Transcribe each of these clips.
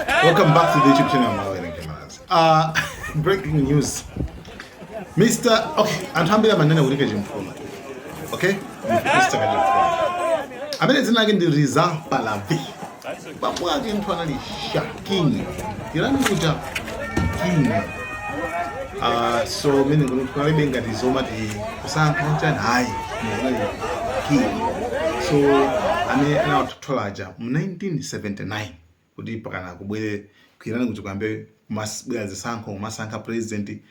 Welcome back to the YouTube channel, Malawi Cameras. Breaking news. Mr. Okay, antambira manene ulike jimfuna. Okay? Mr. Kajimfuna. Amene zinake ndi Riza Pahlavi. Babu ake mtu anali King. Irani kuja King. So mene kuna benga tizoma ti kusankha chani hayi. King. So ane anatolaja mu 1979 kuti pakana kubwere kuirani kuti kwambe masibwera zisankho masankha president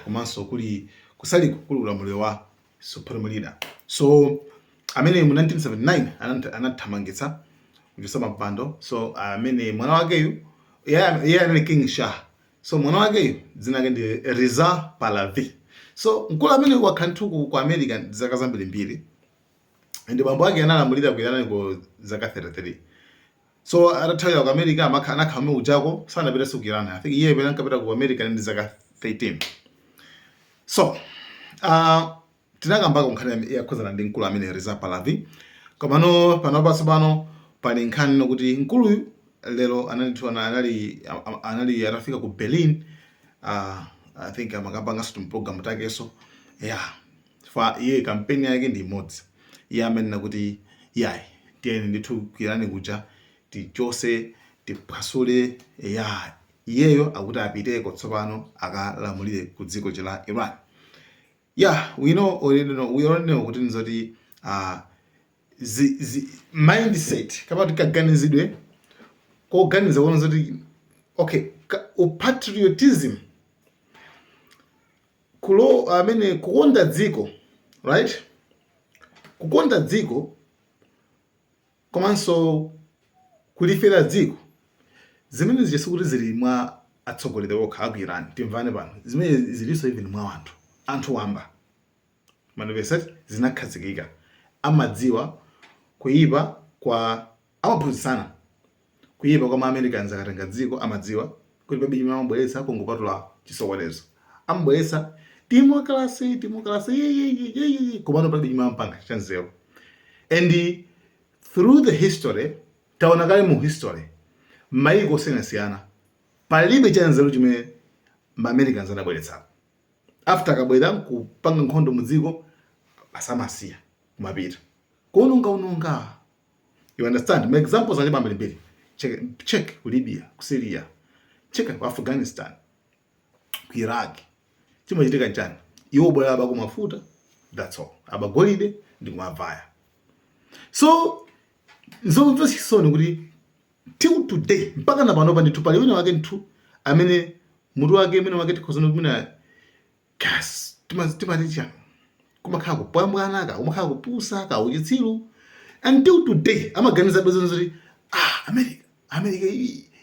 komanso kuli kusali kukulu ulamuliro wa supreme leader. So amene mu 1979 anathamangitsa kuchotsa mapando. So amene mwana wakeyu yeye anali King Shah. So mwana wakeyu dzina lake ndi Riza Pahlavi. So mkulu amene wakhanthuku ku America zaka zambiri ndi bambo ake analamulira kuirani ku zaka 33. So atathawa ku America anakhala ujako sanapita sukirana. I think iye pena ankapita ku America ndi zaka 13. So tinakamba kunkhani yakhuzana ndi mkulu amene Riza Pahlavi. Komano panopanso pano pali nkhani nokuti mkuluyu lero anali atafika ku Berlin. I think amakapanga some program takeso fa iye campaign yake ndi imodzi. Iye amenena kuti tiyeni ndithu kuirani kuja tichose tiphwasule iyeyo akuti apiteko tsopano akalamulire ku dziko la Iran. We already know kuti nzoti mindset kama tikaganizidwe koganiza kuona nzoti patriotism amene kukonda dziko, right? Kukonda dziko komanso kulifera dziko zimene zisikuti zili mwa atsogoleri okha aku Iran. Timvane pano zimene zilinso even mwa anthu wamba manifestation zinakhazikika, amadziwa kuipa kwa amaphunzitsana kuipa kwa ma-Americans akatenga dziko. Amadziwa kuti pabiji amabweretsa kungopatula chisokonezo, amabweretsa democracy komano pabiji mampanga chanzeru. And through the history taona kale mu history maiko osiyanasiyana palibe chanzeru chimene ma-Americans anabweretsa. After akabwera kupanga nkhondo mu dziko asamasiya kumapita kuononga. You understand? My examples ali mbili. Check ku Libya, ku Syria, check ku Afghanistan, ku Iraq. Chimachitika njani? Iwo bwera aba kumafuta, that's all. Aba golide ndi kumavaya. So nzomva chisoni kuti till today mpaka na pano ndi tupali wina wake ntu amene mutu wake mwina wake tikhozono kumina gas timaticha kumakhala kupambwana ka kumakhala kupusa ka uchitsiru. Until today amaganiza bezo nzoti America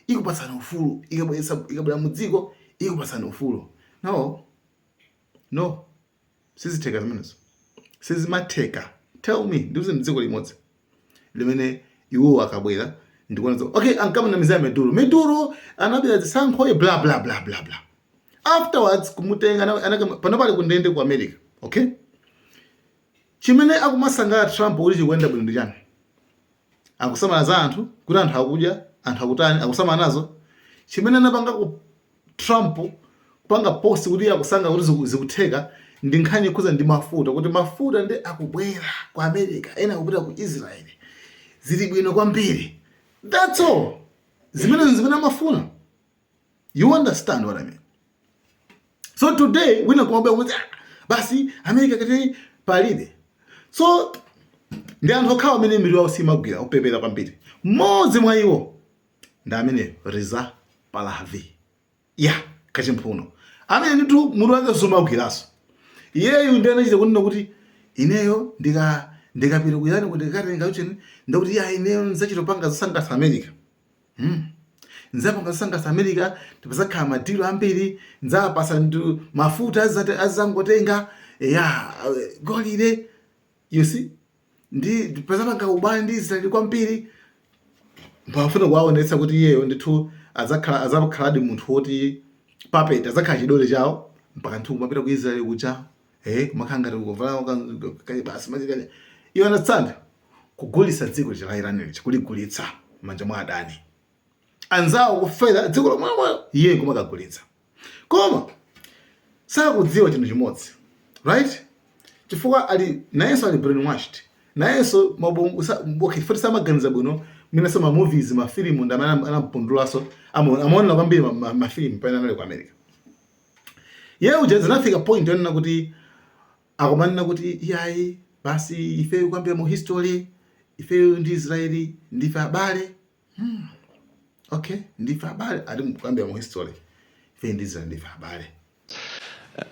ikupatsana ufulu ikabwera mu dziko ikupatsana ufulu. No sizitheka zimenezo, sizimatheka. Tell me ndiuze mdziko limodzi limene iwo akabwera ndikuona ankamana mizaya Meduro anabwera zisankho bla bla bla bla bla. Afterwards kumutenga panopali kundende ku America. Chimene akumasanga Trump uli chikwenda bwino ndi chani? Akusamala za anthu kuti anthu akudya, anthu akutani, akusamala nazo. Chimene anapanga ku Trump kupanga post kuti akusanga kuti zikutheka ndi nkhani ikhuza ndi mafuta, kuti mafuta ndi akubwera ku America, ena akupita ku Israel. Zili bwino kwambiri. That's all. Zimene amafuna. You understand what I mean? So today wina kumwambia kuti basi America kati palibe. So ndi anthu okhawa amene mitu yawo simagwira upepera kwambiri. Mmodzi mwa iwo ndi amene Riza Pahlavi. Kachimphuno amene nditu mutu wake sumagwiraso. Iyeyu ndi anachita kunena kuti ineyo ndikapita kuyani kuti ndikatenga ucheni ndakuti ineyo nzachitopanga zasangasa America. Nzapanga zasangasa America tipazakhala madilo ambiri, nzapasa ndu mafuta azangotenga golide. You see? Ndi pazapanga ubani ndi Israeli kwambiri. Mpafuna kuwaonetsa kuti iyeyo ndithu azakhala ndi munthu woti puppet, azakhala chidole chawo mpaka nthu kumapita ku Israeli kucha kumakhala ngati kuvala basi machikane. You understand? Kugulitsa dziko la Iran kuligulitsa manja mwa adani. anzawo kufera dziko lomwe iye kumakagulitsa. Koma sakudziwa chinthu chimodzi, right? Chifukwa nayenso ali brainwashed, nayenso futi samaganiza bwino minenso ma movies, mafilimu ndamene anampundulaso amaonera kwambiri mafilimu pamene anali ku America. Yeye uja zinafika point yonena kuti akumanena kuti iyayi basi ife kwambira mu history, ife ndi Israeli ndife abale. Okay, ndife abale ati kwambira mu history, ife ndi Israeli ndife abale.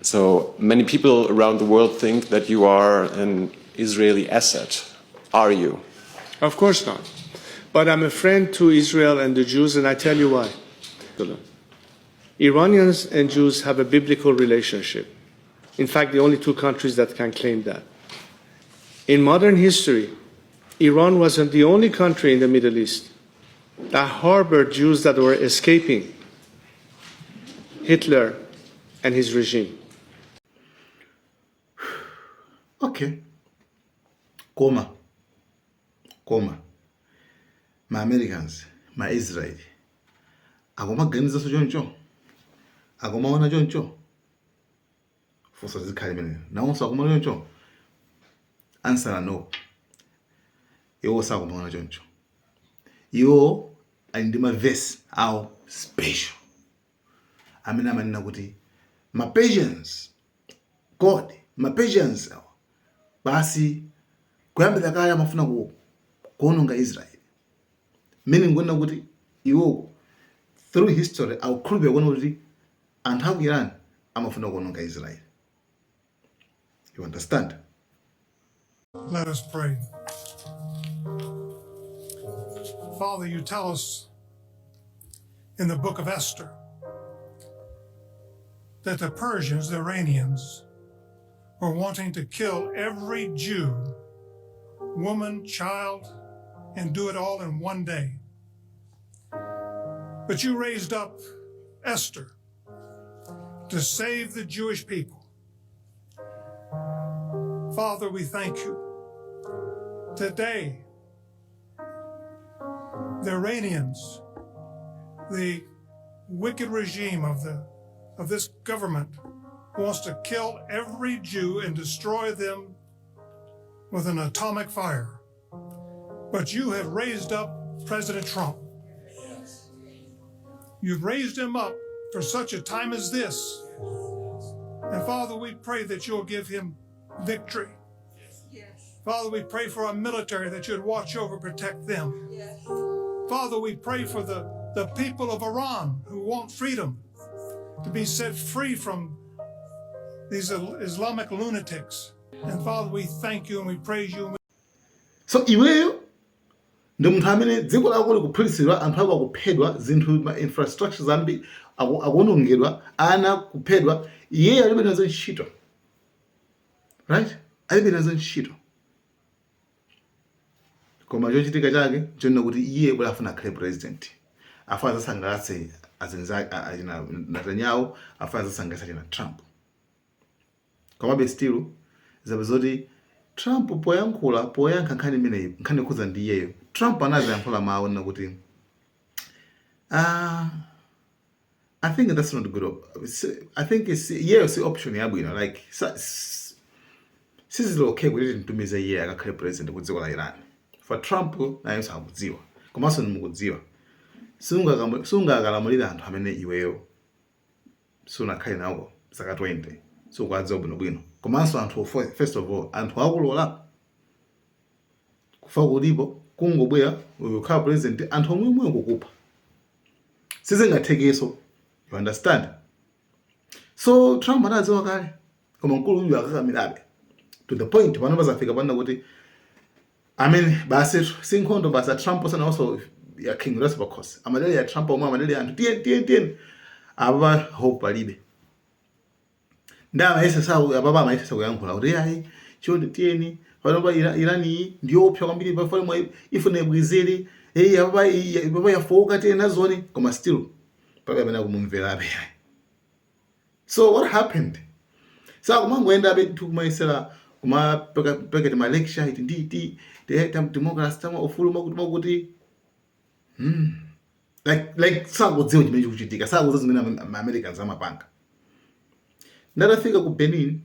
So many people around the world think that you are an Israeli asset. Are you? Of course not. But I'm a friend to Israel and the Jews, and I tell you why. Iranians and Jews have a biblical relationship. In fact, the only two countries that can claim that. In modern history, Iran wasn't the only country in the Middle East that harbored Jews that were escaping Hitler and his regime. Okay. Koma. Ma Americans, ma Israel. Akumaganiza so choncho. Akumaona choncho. Fosa zikhali mene. Nawonso akumaona choncho. Answer no. Iwo sakumaona choncho. Iwo ndi ma verse awo special. Amene amanena kuti ma Persians, God, ma Persians basi kuyambira kale amafuna kuononga Israel. Meaning ngona kuti iwo through history akukhulupirira kuona kuti anthu aku Iran amafuna kuononga Israel. You understand? Let us pray. Father, you tell us in the book of Esther that the Persians, the Iranians, were wanting to kill every Jew, woman, child, and do it all in one day. But you raised up Esther to save the Jewish people. Father, we thank you. Today, the Iranians, the wicked regime of this government, wants to kill every Jew and destroy them with an atomic fire. But you have raised up President Trump. You've raised him up for such a time as this. And Father, we pray that you'll give him victory. Father, we pray for our military that you'd watch over, protect them. Father, we pray for the people of Iran who want freedom to be set free from these Islamic lunatics. And Father, we thank you and we praise you. So iweyo ndi munthu amene dziko lako likuphulisidwa, anthu ako akuphedwa, zinthu ma infrastructure zambi akuonongedwa, ana kuphedwa, iye alibe nazo ntchito. Right? Alibe nazo ntchito. Koma chochitika chake chonena kuti iye bwera afuna akhale president. Afuna asangalatse achina Netanyahu, afuna asangalatse achina Trump. Komabe still zabezoti Trump poyankha nkhani imeneyi, nkhani ikhuza ndi iyeyo. Trump anaziyankhula mawu na kuti I think that's not good. I think it's option yabwino, like sizilo okay kuti ntumize iye akakhale president ku dziko la Iran. For Trump naye sakudziwa. Komanso nimukudziwa. Sungakalamulira anthu amene iweyo sunakhale nawo zaka 20. So kwadziwa bwinobwino. Komanso anthu first of all, anthu akulola kufa kulipo kungobwera ukhala president, anthu omwe kukupha. Sizingathekeso. You understand? So Trump anadziwa kale. Koma mkulu uyu akakamirabe. To the point pano bazafika pano kuti basi sinkhondo basa Trump sana also ya King Resbakos. Amadeli ya Trump omwe amadeli anthu tien aba hope alibe. Ndama yesa kuyankhula kuti ayi chonde tieni panopa Irani ndiyo opsa kwambiri pafale mwa ifune bwizeli baba yafoka tena zoni koma still paka amene akumumverabe. So what happened? So kumangoenda abe tukumaisera kuma pekete ma lecture iti nditi democracy tama ufulu makuti like sakudziwa chimene chikuchitika, sakudziwa zimene Americans amapanga. Ndatafika ku Benin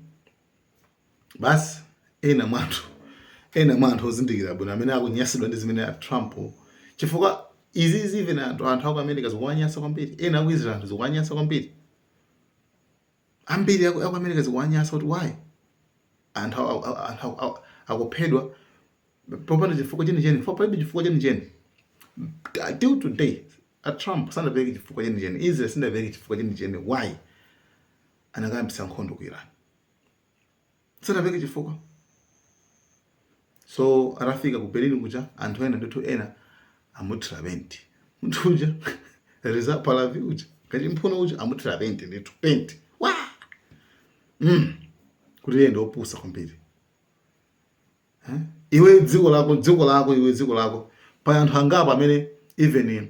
basi ena mwanthu ozindikira bwino amene akunyasidwa ndi zimene a Trump, chifukwa izi even anthu aku America zikuwanyasa kwambiri, ena aku Israel zikuwanyasa kwambiri, ambiri aku America zikuwanyasa kuti why anthu akuphedwa popanda chifukwa chenicheni, popanda chifukwa chenicheni. Till today a Trump sanapeke chifukwa chenicheni, Israel sanapeke chifukwa chenicheni, why anakayambisa nkhondo ku Iran, sanapeke chifukwa. So arafika ku Berlin kuja anthu ena ndithu ena amuthira 20 munthu uja reza palavi uja kachimphuno uja amuthira 20 ndithu 20 wa kuti yeye ndo opusa kwambiri. Iwe dziko lako pa anthu angapa amene even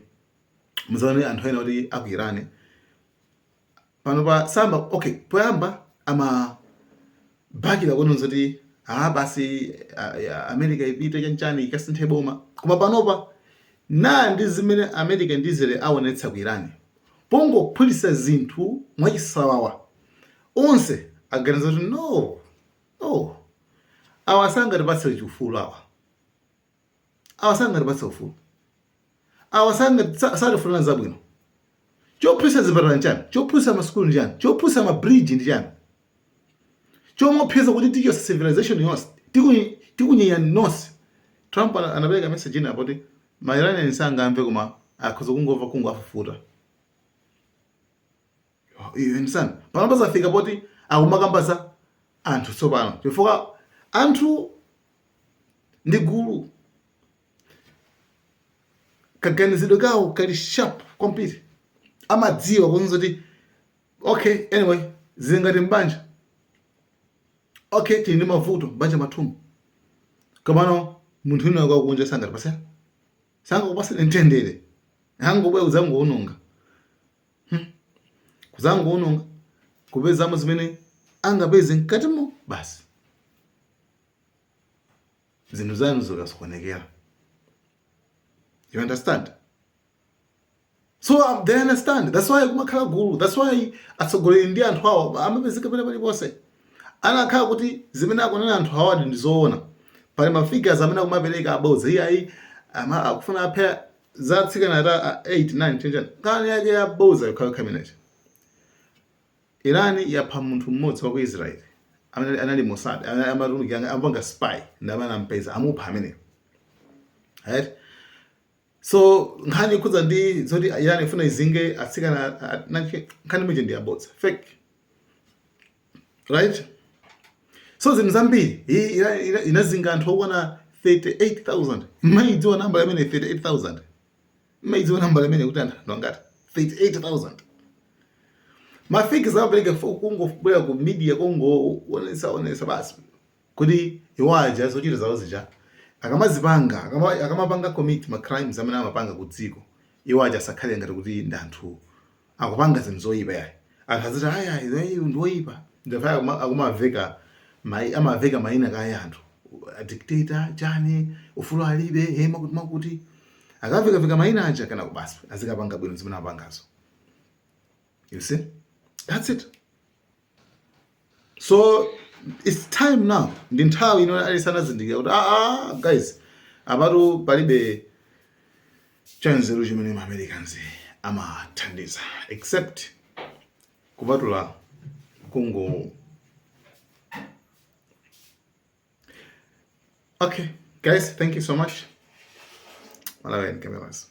muzane anthu ena kuti aku Iran pano pa samba okay poyamba ama bakila kononzo kuti basi America ipite chanchani ikasinthe boma, koma panopa ndi zimene America ndi Israel aonetsa ku Iran pongo phulisa zinthu mwachisawawa onse aganiza kuti no awasangatipatse ufulu awasangatipatse ufulu, salifuna zabwino. Chophulisa zipatala nchani, chophulisa maskulu nchani, chophulisa mabridge nchani, chomopheza kuti ticho civilization yonse tikunyenya nonse. Trump anapereka message ina kuti mairani sangamve koma akhoza kungova kungoafufuta. You understand? Panopa zafika poti akumakambasa anthu tsopano chifukwa anthu ndi gulu kaganizidwe kawo kali sharp kwambiri, amadziwa kuti okay anyway zingati mbanja okay tini mavuto mbanja mathumbu kamano munthu wina akakunja sangakupasa ntendere hangobwe uzangoononga kuzangoononga kupezamo zimene angapeze mkatimo basi zinthu zanu zikasokonekera. You understand? So they understand. That's why kumakhala gulu. That's why atsogoleri ndi anthu awo amapezeka pene paliponse anakhala kuti zimene akunena anthu awo ndizoona. Pali mafigures amene akumapereka abodza iyayi akufuna apha zatsikana ata 8 9 10 kani yake yabodza yokhala cabinet. Iran yapha munthu mmodzi wa ku Israel amene anali Mossad amatumiki amapanga spy ndamana ampeza amupha amene, right? So nkhani kuza ndi zoti Iran ifuna izinge atsikana nkhani mije ndi abodza fake, right? So zinthu zambiri inazinga anthu okwana 38,000. Maidziwa namba amene 38,000, maidziwa namba amene kuti anthu ndongati 38,000. Mafiki zapereka kungobwera ku media onesa basi kuti iwaja zochita zawo zija akamazipanga akamapanga commit ma crimes amene amapanga ku dziko iwaja sakhale ngati kuti ndi anthu akupanga zinthu zoyipa yayi anthu aziti aya iwe ndoyipa ndifaya akumaveka amaveka mayina kaya anthu a dictator chani ufulu alibe hema kuti makuti akaveka mayina aja kana kubasi azikapanga bwino zimene apangazo. You see? That's it. So it's time now. Ndi nthawi ino alisana zindikira kuti guys abatu palibe chanzero chimene Americans amathandiza except kupatula kungo. Okay guys, thank you so much. Malawi cameras.